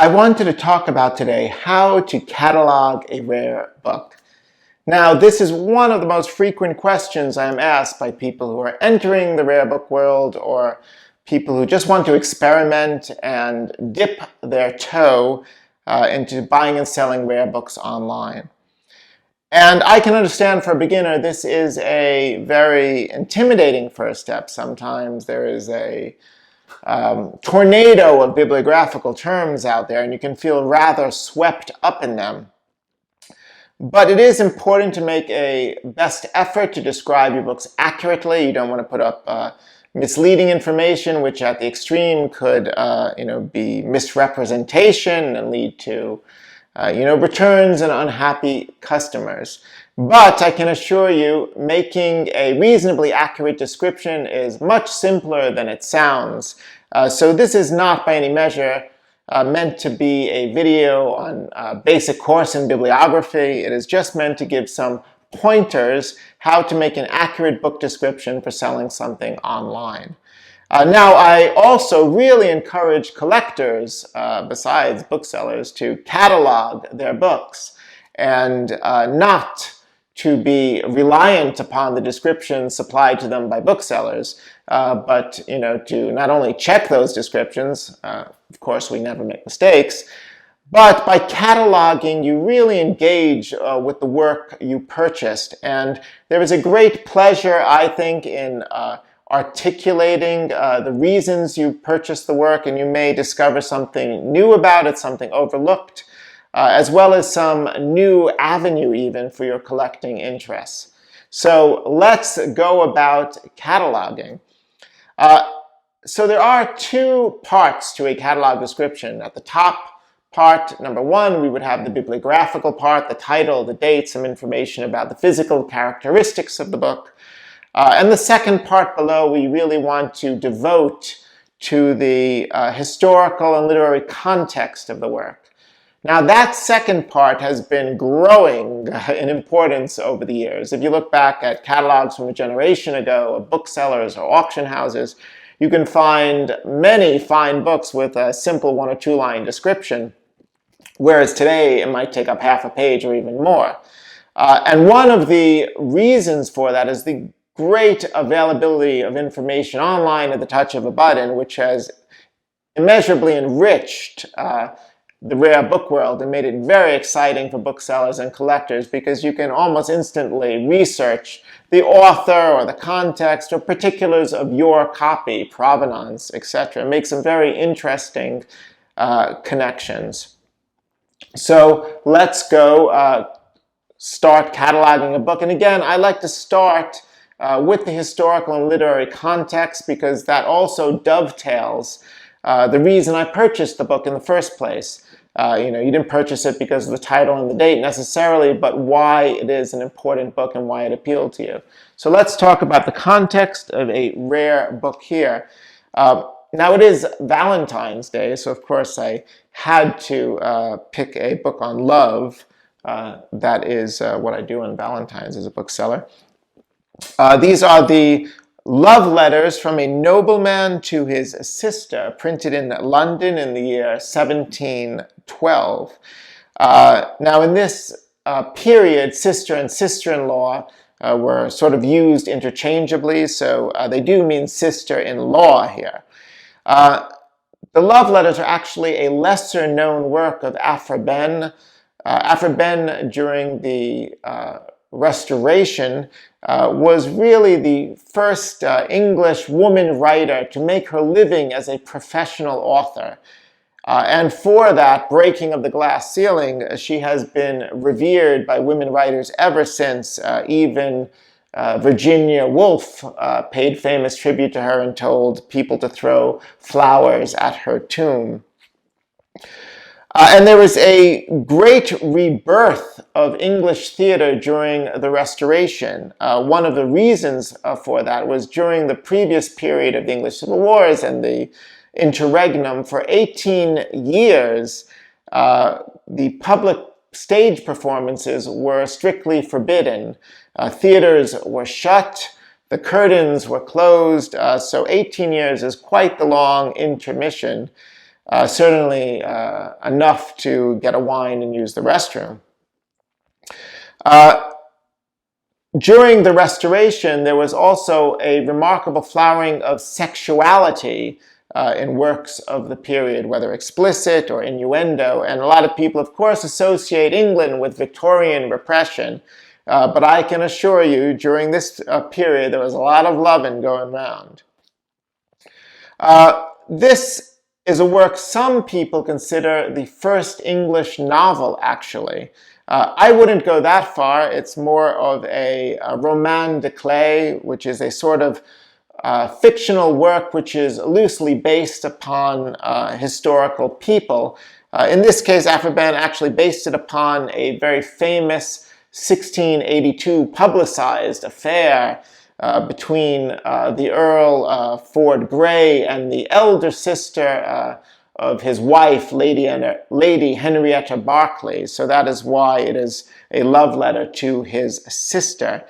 I wanted to talk about today how to catalog a rare book. Now, this is one of the most frequent questions I'm asked by people who are entering the rare book world or people who just want to experiment and dip their toe into buying and selling rare books online. And I can understand for a beginner this is a very intimidating first step. Sometimes there is a tornado of bibliographical terms out there, and you can feel rather swept up in them. But it is important to make a best effort to describe your books accurately. You don't want to put up misleading information, which at the extreme could be misrepresentation and lead to returns and unhappy customers. But I can assure you, making a reasonably accurate description is much simpler than it sounds. So this is not by any measure meant to be a video on a basic course in bibliography. It is just meant to give some pointers how to make an accurate book description for selling something online. Now, I also really encourage collectors, besides booksellers, to catalog their books and not to be reliant upon the descriptions supplied to them by booksellers, but to not only check those descriptions, of course we never make mistakes, but by cataloging you really engage with the work you purchased. And there is a great pleasure, I think, in articulating the reasons you purchased the work, and you may discover something new about it, something overlooked, as well as some new avenue even for your collecting interests. So let's go about cataloging. So there are two parts to a catalog description. At the top part, number one, we would have the bibliographical part, the title, the date, some information about the physical characteristics of the book. And the second part below, we really want to devote to the historical and literary context of the work. Now, that second part has been growing in importance over the years. If you look back at catalogs from a generation ago of booksellers or auction houses, you can find many fine books with a simple 1 or 2 line description, whereas today it might take up half a page or even more. And one of the reasons for that is the great availability of information online at the touch of a button, which has immeasurably enriched the rare book world and made it very exciting for booksellers and collectors, because you can almost instantly research the author or the context or particulars of your copy, provenance, etc. Make some very interesting connections. So let's go start cataloging a book. And again, I like to start with the historical and literary context, because that also dovetails the reason I purchased the book in the first place. You didn't purchase it because of the title and the date necessarily, but why it is an important book and why it appealed to you. So let's talk about the context of a rare book here. Now, it is Valentine's Day, so of course I had to pick a book on love. That is what I do on Valentine's as a bookseller. These are the love letters from a nobleman to his sister, printed in London in the year 1712. Now, in this period, sister and sister-in-law were sort of used interchangeably, so they do mean sister-in-law here. The love letters are actually a lesser-known work of Aphra Behn during the Restoration was really the first English woman writer to make her living as a professional author. And for that breaking of the glass ceiling, she has been revered by women writers ever since. Even Virginia Woolf paid famous tribute to her and told people to throw flowers at her tomb. And there was a great rebirth of English theater during the Restoration. One of the reasons for that was during the previous period of the English Civil Wars and the interregnum. For 18 years, the public stage performances were strictly forbidden. Theaters were shut, the curtains were closed, so 18 years is quite the long intermission. certainly enough to get a wine and use the restroom. During the Restoration, there was also a remarkable flowering of sexuality in works of the period, whether explicit or innuendo. And a lot of people, of course, associate England with Victorian repression. But I can assure you, during this period, there was a lot of loving going around. This is a work some people consider the first English novel, actually. I wouldn't go that far. It's more of a roman de clé, which is a sort of fictional work which is loosely based upon historical people. In this case, Aphrabén actually based it upon a very famous 1682 publicized affair between the Earl Ford Grey and the elder sister of his wife, Lady Henrietta Berkeley. So that is why it is a love letter to his sister.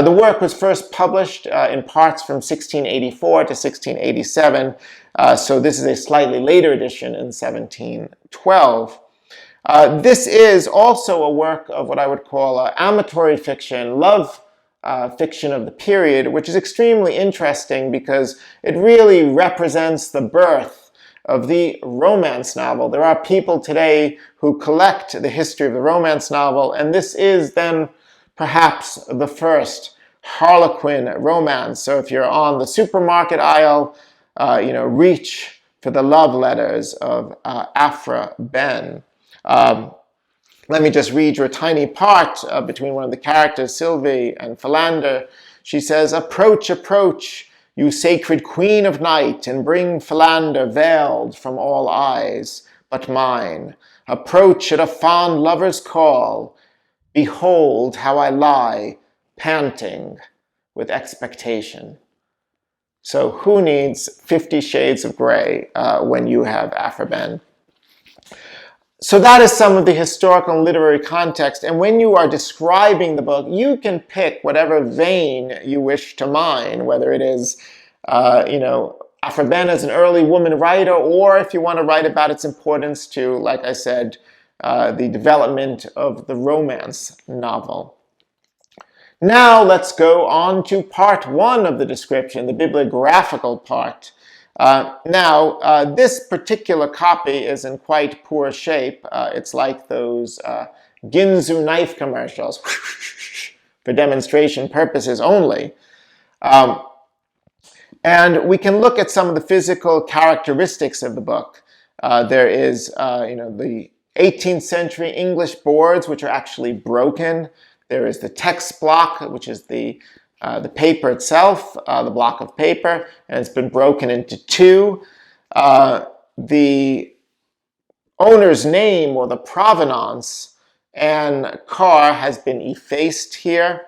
The work was first published in parts from 1684 to 1687, so this is a slightly later edition in 1712. This is also a work of what I would call amatory fiction, love fiction of the period, which is extremely interesting because it really represents the birth of the romance novel. There are people today who collect the history of the romance novel, and this is then perhaps the first Harlequin romance. So if you're on the supermarket aisle, reach for the love letters of Aphrabén. Let me just read you a tiny part between one of the characters, Sylvie, and Philander. She says, "Approach, approach, you sacred queen of night, and bring Philander veiled from all eyes but mine. Approach at a fond lover's call. Behold how I lie, panting with expectation." So who needs 50 Shades of Grey when you have Aphrabén? So that is some of the historical and literary context. And when you are describing the book, you can pick whatever vein you wish to mine, whether it is, Aphrabén as an early woman writer, or if you want to write about its importance to, like I said, the development of the romance novel. Now let's go on to part one of the description, the bibliographical part. This particular copy is in quite poor shape. It's like those Ginzu knife commercials for demonstration purposes only. And we can look at some of the physical characteristics of the book. There is, the 18th century English boards, which are actually broken. There is the text block, which is the paper itself, the block of paper, and it's been broken into two. The owner's name, or the provenance, and car has been effaced here.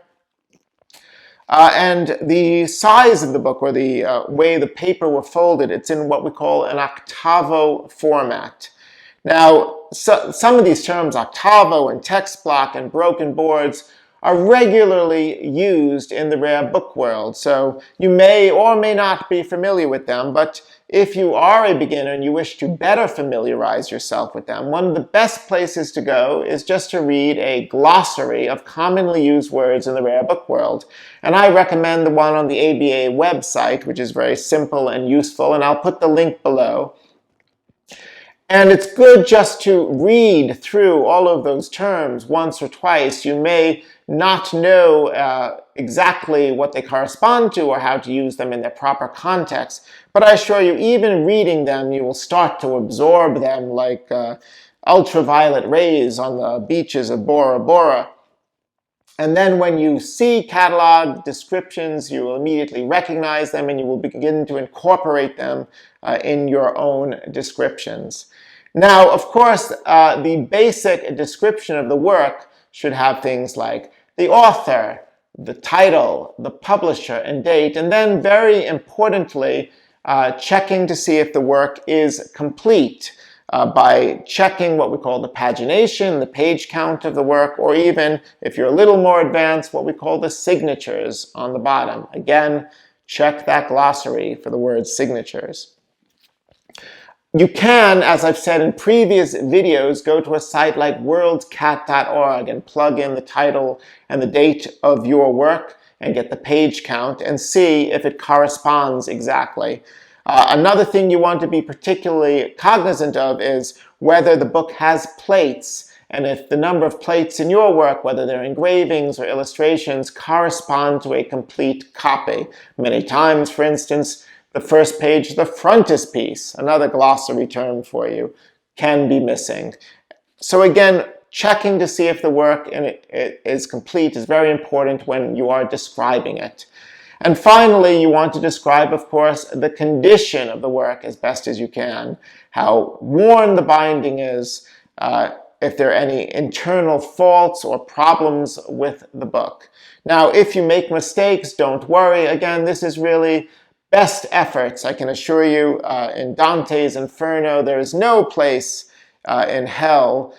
And the size of the book, or the way the paper were folded, it's in what we call an octavo format. Now, some of these terms, octavo and text block and broken boards, are regularly used in the rare book world. So you may or may not be familiar with them, but if you are a beginner and you wish to better familiarize yourself with them, one of the best places to go is just to read a glossary of commonly used words in the rare book world. And I recommend the one on the ABA website, which is very simple and useful, and I'll put the link below. And it's good just to read through all of those terms once or twice. You may not know exactly what they correspond to or how to use them in their proper context, but I assure you, even reading them, you will start to absorb them like ultraviolet rays on the beaches of Bora Bora. And then when you see catalog descriptions, you will immediately recognize them and you will begin to incorporate them in your own descriptions. Now, of course, the basic description of the work should have things like the author, the title, the publisher, and date, and then very importantly, checking to see if the work is complete by checking what we call the pagination, the page count of the work, or even, if you're a little more advanced, what we call the signatures on the bottom. Again, check that glossary for the word signatures. You can, as I've said in previous videos, go to a site like worldcat.org and plug in the title and the date of your work and get the page count and see if it corresponds exactly. Another thing you want to be particularly cognizant of is whether the book has plates, and if the number of plates in your work, whether they're engravings or illustrations, correspond to a complete copy. Many times, for instance, the first page, the frontispiece, another glossary term for you, can be missing. So again, checking to see if the work is complete is very important when you are describing it. And finally, you want to describe, of course, the condition of the work as best as you can, how worn the binding is, if there are any internal faults or problems with the book. Now, if you make mistakes, don't worry. Again, this is really best efforts. I can assure you, in Dante's Inferno, there is no place in hell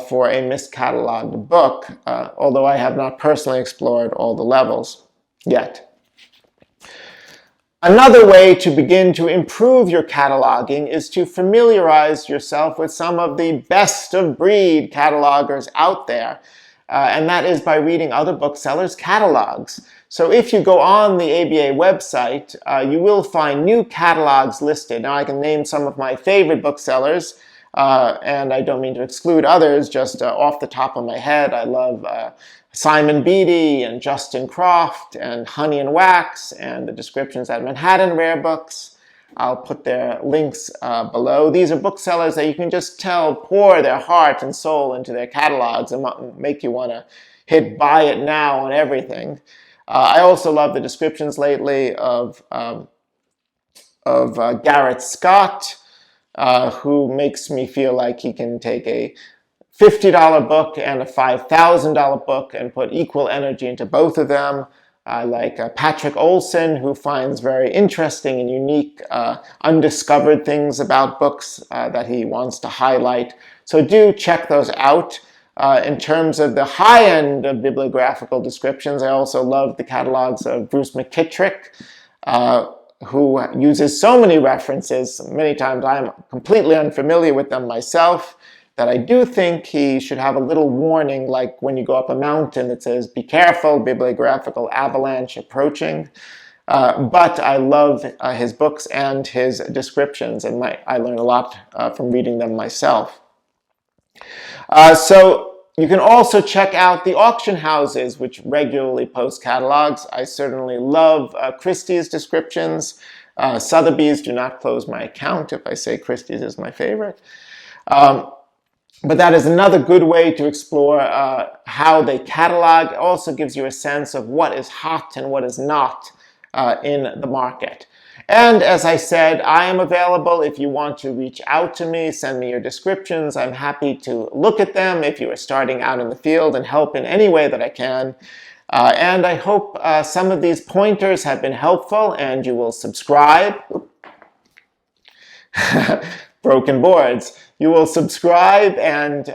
for a miscatalogued book, although I have not personally explored all the levels yet. Another way to begin to improve your cataloging is to familiarize yourself with some of the best of breed catalogers out there, and that is by reading other booksellers' catalogs. So if you go on the ABA website, you will find new catalogs listed. Now I can name some of my favorite booksellers, and I don't mean to exclude others, just off the top of my head. I love Simon Beattie and Justin Croft and Honey and Wax and the descriptions at Manhattan Rare Books. I'll put their links below. These are booksellers that you can just tell pour their heart and soul into their catalogs and make you want to hit buy it now on everything. I also love the descriptions lately of Garrett Scott, who makes me feel like he can take a $50 book and a $5,000 book and put equal energy into both of them. I like Patrick Olson, who finds very interesting and unique undiscovered things about books that he wants to highlight. So do check those out. In terms of the high end of bibliographical descriptions, I also love the catalogs of Bruce McKittrick, who uses so many references. Many times I'm completely unfamiliar with them myself, that I do think he should have a little warning, like when you go up a mountain that says, "Be careful, bibliographical avalanche approaching." But I love his books and his descriptions, and I learn a lot from reading them myself. So you can also check out the auction houses, which regularly post catalogs. I certainly love Christie's descriptions. Sotheby's, do not close my account if I say Christie's is my favorite. But that is another good way to explore how they catalog. It also gives you a sense of what is hot and what is not in the market. And as I said, I am available if you want to reach out to me, send me your descriptions. I'm happy to look at them if you are starting out in the field and help in any way that I can. And I hope some of these pointers have been helpful and you will subscribe. Broken boards. You will subscribe and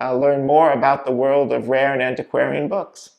learn more about the world of rare and antiquarian books.